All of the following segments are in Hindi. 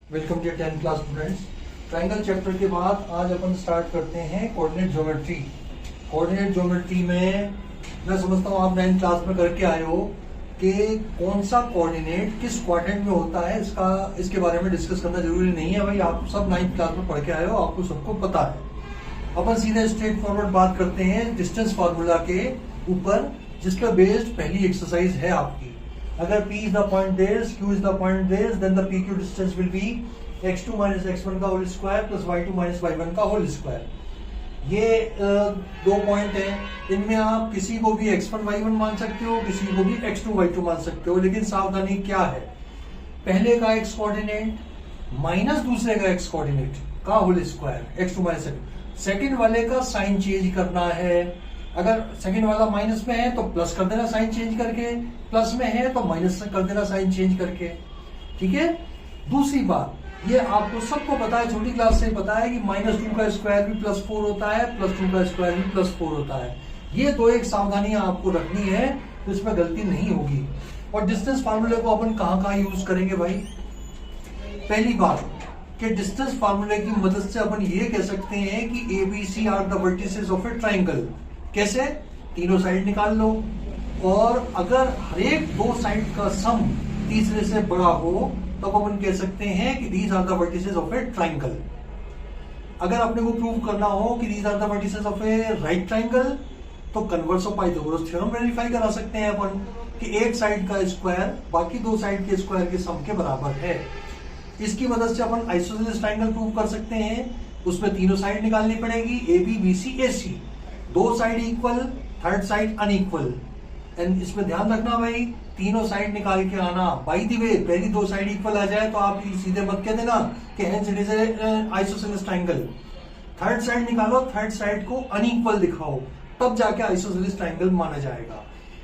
Welcome to 10th class students. Triangle chapter के बाद आज अपन स्टार्ट करते हैं कोऑर्डिनेट ज्योमेट्री। कोऑर्डिनेट ज्योमेट्री में मैं समझता हूँ आप 9th क्लास में करके आए हो कि कौन सा कोऑर्डिनेट किस क्वाड्रेंट में होता है, इसके बारे में डिस्कस करना जरूरी नहीं है भाई। आप सब 9th क्लास में पढ़ के आए हो, आपको सबको पता है। अपन सीधे स्ट्रेट फॉरवर्ड बात करते हैं डिस्टेंस फार्मूला के ऊपर, जिसका बेस्ड पहली एक्सरसाइज है आपकी। अगर P is the point there, Q is the point there, then the PQ distance will be x2 minus x1 का whole square plus y2 minus y1 का होल स्क्वायर। ये दो पॉइंट है, इनमें आप किसी को भी x1 y1 मान सकते हो, किसी को भी x2 y2 मान सकते हो। लेकिन सावधानी क्या है, पहले का x कोऑर्डिनेट माइनस दूसरे का x कोऑर्डिनेट का whole square x2 minus second वाले का साइन चेंज करना है। अगर सेकंड वाला माइनस में है तो प्लस कर देना साइन चेंज करके, प्लस में है तो माइनस कर देना साइन चेंज करके। ठीक है। दूसरी बात, ये आपको सबको पता है, छोटी क्लास से पता है कि -2 का स्क्वायर भी +4 होता है, +2 का स्क्वायर भी +4 होता है। ये तो एक सावधानियां आपको रखनी है, तो इसमें गलती नहीं होगी। और डिस्टेंस फार्मूले को अपन कहाँ यूज करेंगे भाई? पहली बात कि डिस्टेंस फार्मूले की मदद से अपन ये कह सकते हैं कि ABC are the vertices of a triangle. कैसे? तीनों साइड निकाल लो, और अगर हर एक दो साइड का सम तीसरे से बड़ा हो तब अपन कह सकते हैं कि these are the vertices of a triangle. अगर अपने को प्रूव करना हो कि these are the vertices of a right triangle, तो converse of Pythagoras theorem verify करा सकते हैं अपन कि एक साइड का स्क्वायर बाकी दो साइड के स्क्वायर के सम के बराबर है। इसकी मदद से अपन आइसोसेलेस ट्राइंगल प्रूव कर सकते हैं। उसमें तीनों साइड निकालनी पड़ेगी, AB BC AC, दो side equal, third side unequal. And इसमें ध्यान रखना भाई, तीनों साइड निकाल के आना। बाय द वे, पहली दो साइड इक्वल आ जाए तो आप सीधे मत कह देना कि hence it is isosceles triangle. Third side निकालो, थर्ड साइड को अनइक्वल दिखाओ, तब जाके आइसोसेलेस ट्राइंगल माना जाएगा।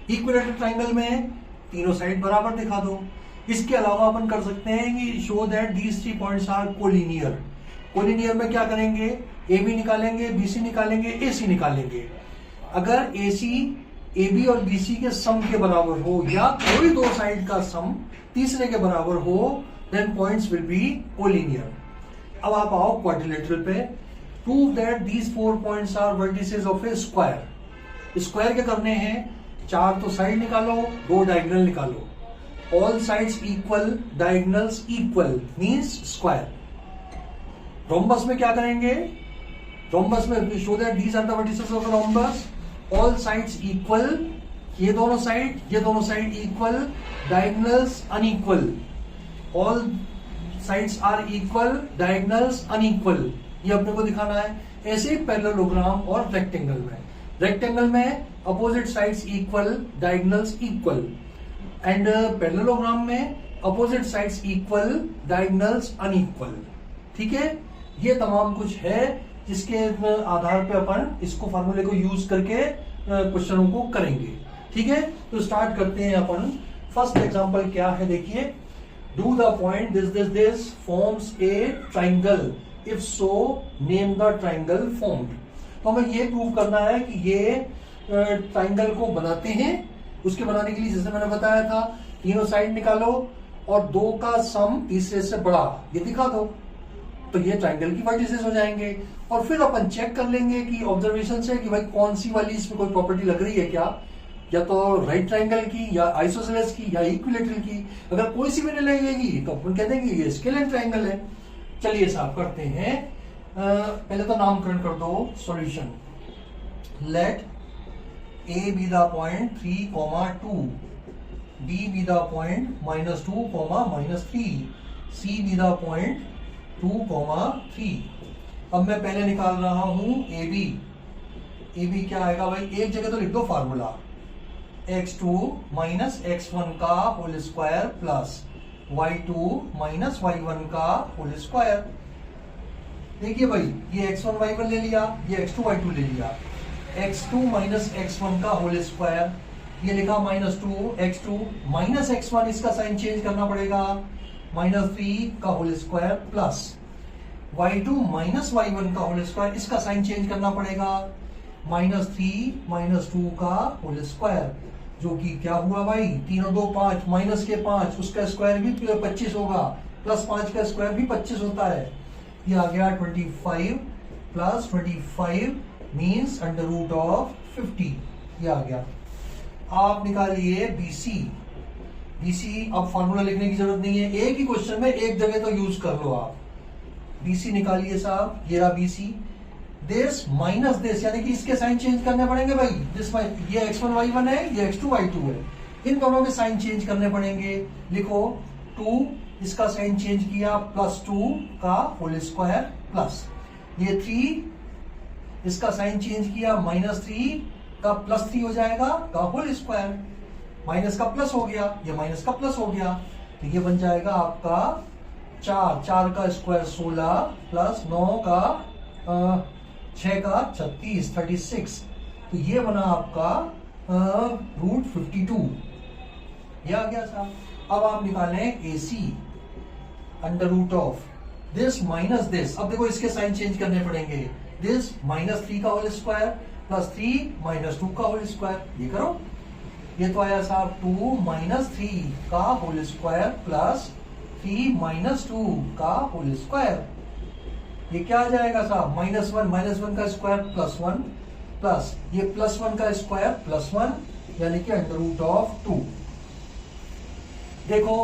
इक्विलेटरल ट्राइंगल में तीनों साइड बराबर दिखा दो। इसके अलावा अपन कर सकते हैं कि show that these 3 points are collinear. Collinear में क्या करेंगे? AB निकालेंगे, BC निकालेंगे, AC निकालेंगे। अगर AC AB और BC के सम के बराबर हो, या कोई दो साइड का सम तीसरे के बराबर हो, then points will be collinear. अब आप आओ क्वाड्रिलेटरल पे। Prove that these 4 points are vertices of a square. Square के करने हैं, 4 तो साइड निकालो, 2 डायगोनल निकालो। All sides equal, diagonals equal means square. Rhombus में क्या करेंगे? रोम्बस में show that these are the vertices of rhombus, all sides equal, ये दोनों side equal, diagonals unequal. All sides are equal, diagonals unequal, ये अपने को दिखाना है। ऐसे ही पैरेललोग्राम और रेक्टेंगल में, रेक्टेंगल में opposite sides equal, diagonals equal, and parallelogram में opposite sides equal, diagonals unequal. ठीक है। ये तमाम कुछ है जिसके आधार पे अपन इसको फार्मूले को यूज करके क्वेश्चनों को करेंगे। ठीक है। तो स्टार्ट करते हैं अपन। फर्स्ट एग्जांपल क्या है देखिए, do the point this forms a triangle, if so name the triangle formed. तो हमें ये प्रूव करना है कि ये ट्राइंगल को बनाते हैं। उसके बनाने के लिए जैसे मैंने बताया था, तीनों साइड निकालो और 2 का सम तीसरे से बड़ा, ये दिखा दो, तो ये ट्राइंगल की वर्टिसेस हो जाएंगे। और फिर अपन चेक कर लेंगे कि ऑब्जर्वेशन से कि भाई कौन सी वाली इसमें कोई प्रॉपर्टी लग रही है क्या, या तो राइट ट्राइंगल की, या आइसोसेलेस की, या इक्विलेटरल की। अगर कोई सी भी नहीं लगेगी तो अपन कह देंगे ये स्केलेन ट्राइंगल है। चलिए साफ करते हैं। पहले तो नामकरण कर दो solution. Let A be the point 3, 2, B be the point -2, -3, C be the point 2, 3। अब मैं पहले निकाल रहा हूं AB क्या आएगा भाई? एक जगह तो लिख दो फार्मूला, x2 माइनस x1 का whole square plus y2 minus y1 का होल स्क्वायर। देखिए भाई, ये x1 y1 ले लिया, ये x2 y2 ले लिया। x2 माइनस x1 का होल स्क्वायर, ये लिखा -2 x2 माइनस x1, इसका साइन चेंज करना पड़ेगा, -3 का whole square plus y2 minus y1 का होल स्क्वायर, इसका साइन चेंज करना पड़ेगा, -3 -2 का होल स्क्वायर, जो कि क्या हुआ भाई, 3 और 2 5, -5, उसका स्क्वायर भी 25 होगा, प्लस 5 का स्क्वायर भी 25 होता है। ये आ गया 25 plus 25 means under root of 50। ये आ गया। आप निकालिए BC। BC अब फॉर्मूला लिखने की जरूरत नहीं है, एक ही क्वेश्चन में एक जगह तो यूज कर लो आप। BC निकालिए साहब, ये रहा BC। दिस माइनस दिस, यानी कि इसके साइन चेंज करने पड़ेंगे भाई। दिस ये x1 y1 है, ये x2 y2 है, इन दोनों के साइन चेंज करने पड़ेंगे। लिखो 2, इसका साइन चेंज किया +2 का होल स्क्वायर प्लस ये 3, इसका साइन चेंज किया -3 का +3 हो जाएगा का होल स्क्वायर। माइनस का प्लस हो गया, ये माइनस का प्लस हो गया, तो ये बन जाएगा आपका 4 का स्क्वायर 16 प्लस 9 का 6 का 36 36, तो ये बना आपका रूट 52। ये आ गया साहब। अब आप निकालें AC under root of this minus this. अब देखो इसके साइन चेंज करने पड़ेंगे। दिस -3 का होल स्क्वायर प्लस 3 -2 का होल स्क्वायर। ये करो, ये तो आया साहब 2 -3 का होल स्क्वायर प्लस 3 -2 का होल स्क्वायर। ये क्या आ जाएगा साहब, -1 का स्क्वायर +1 प्लस ये +1 का स्क्वायर +1, यानी कि अंडर रूट ऑफ 2। देखो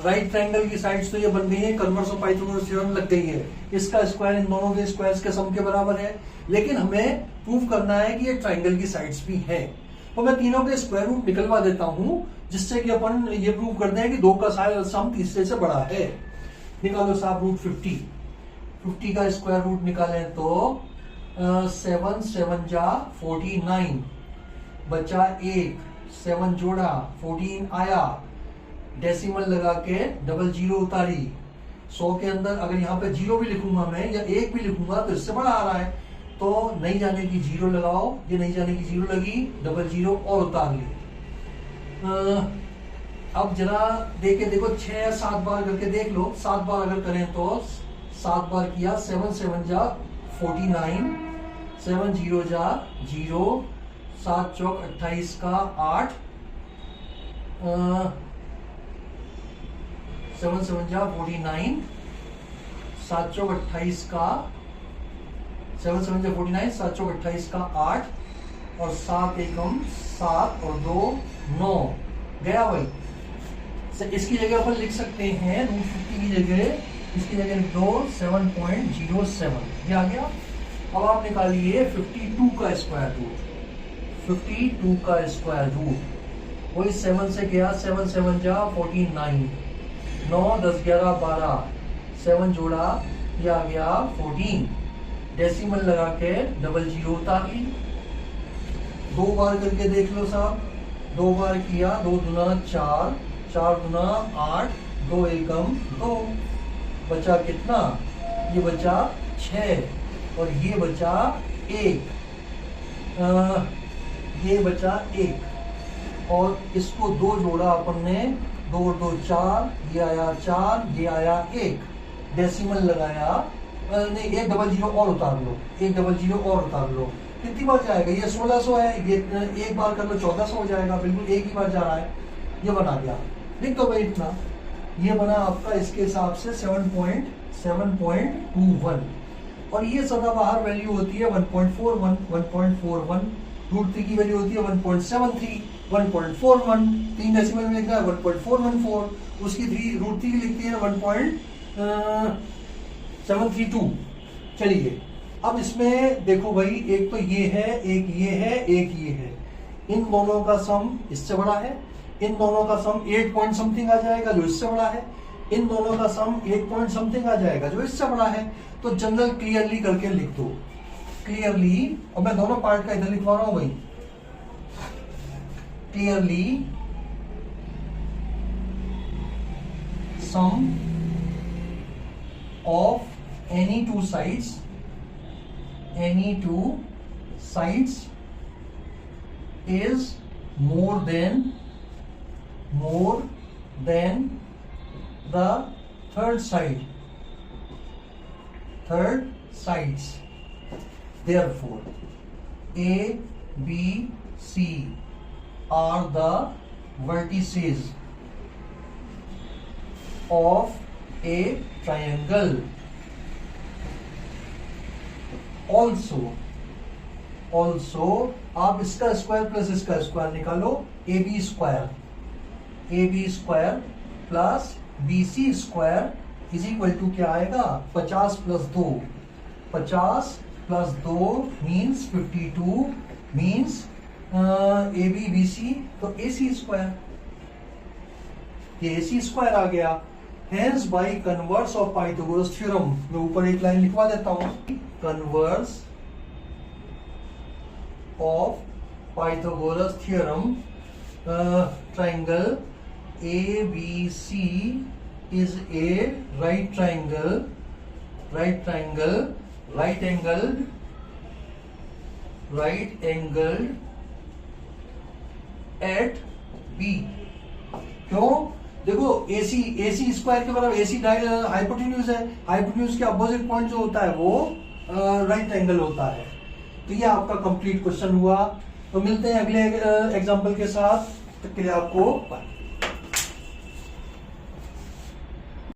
राइट ट्रायंगल की साइड्स तो ये बन गई है, कन्वर्स ऑफ पाइथागोरस थ्योरम लग गई है। इसका स्क्वायर इन दोनों के स्क्वायर्स के सम के बराबर है, लेकिन हमें प्रूव करना है कि ये ट्रायंगल की साइड्स भी है। तो मैं तीनों के स्क्वायर रूट निकलवा देता हूं, जिससे कि अपन ये प्रूव करते हैं कि 2 का सम तीसरे से बड़ा है। निकालो साहब रूट 50 का स्क्वायर रूट निकालें तो 7 7 जा 49 बचा 1, 7 जोड़ा 14 आया, डेसिमल लगा के 00 उतारी। 100 के अंदर अगर यहाँ पे 0 भी लिखूंगा मैं या 1 भी लिखूंगा तो इससे बड़ा आ रहा है, तो नहीं जाने की 0 लगाओ, ये नहीं जाने की 0 लगी, 00 और उतार ली। अब जरा देखे देखो 6 7 बार करके देख लो। 7 बार अगर करें तो 7 बार किया, 7 7 जा 49, 7 0 जा 0, 7 चौक 28 का 8, 7 7 जा 49, 7 चौक 28 का 7 7 जा 49, 7 चौक 28 का 8 और 7 एकम 7 और 2 9 गया भाई। इसकी जगह अपन लिख सकते हैं रूट 50 की जगह, इसकी जगह लिख दो 7.07। ये आ गया। अब आप निकालिए 52 का स्क्वायर रूट। 52 का स्क्वायर रूट वही 7 से गया, 7 7 जा 49, 9 10 11 12, 7 जोड़ा ये आ गया 14, डेसिमल लगा के 00 उतार ली। 2 बार करके देख लो साहब, 2 बार किया, 2 दूना 4, 4 दूना 8, 2 एकम 2, बचा कितना, ये बचा 6 और ये बचा 1, ये बचा 1 और इसको 2 जोड़ा अपन ने, 2 और 2 4, ये आया 4, ये आया 1, डेसिमल लगाया, नहीं 1 00 और उतार लो, 1 00 और उतार लो। कितनी बार जाएगा, ये 1600 है, ये एक बार कर लो 1400 हो जाएगा, बिल्कुल एक ही बार जा रहा है। ये बना गया, लिख दो भाई इतना। ये बना आपका इसके हिसाब से 7.21 और ये सदाबहार वैल्यू होती है 1.41 1.41, रूट 3 की वैल्यू होती है 1.73 1.41, 3 डेसिमल में लिखना है 1.414, उसकी रूट 3 की लिखती है 1.732। चलिए अब इसमें देखो भाई, एक तो ये है, एक ये है, एक ये है, इन दोनों का सम इससे बड़ा है, इन दोनों का सम 8 पॉइंट समथिंग आ जाएगा जो इससे बड़ा है, इन दोनों का सम 8 पॉइंट समथिंग आ जाएगा जो इससे बड़ा है। तो जनरल क्लियरली करके लिख दो, क्लियरली, और मैं दोनों पार्ट का इधर लिखवा रहा हूं भाई, clearly sum of any two sides is more than the third sides. Therefore A, B, C are the vertices of a triangle. Also आप इसका स्क्वायर प्लस इसका स्क्वायर निकालो, A B square plus B C square is equal to क्या आएगा, 50 plus 2, 50 plus 2 means 52 means A B B C, तो ए सी स्क्वायर, ये ए सी स्क्वायर आ गया। Hence by converse of Pythagoras theorem, मैं ऊपर एक लाइन लिखवा देता हूं, converse of Pythagoras theorem, triangle A B C is a right triangle, right angled at B। क्यों? देखो AC स्क्वायर के बराबर AC हाइपोटेन्यूज है, हाइपोटेन्यूज के अपोजिट पॉइंट जो होता है वो राइट एंगल होता है। तो ये आपका कंप्लीट क्वेश्चन हुआ। तो मिलते हैं अगले एग्जांपल के साथ, तब के लिए आपको बाय।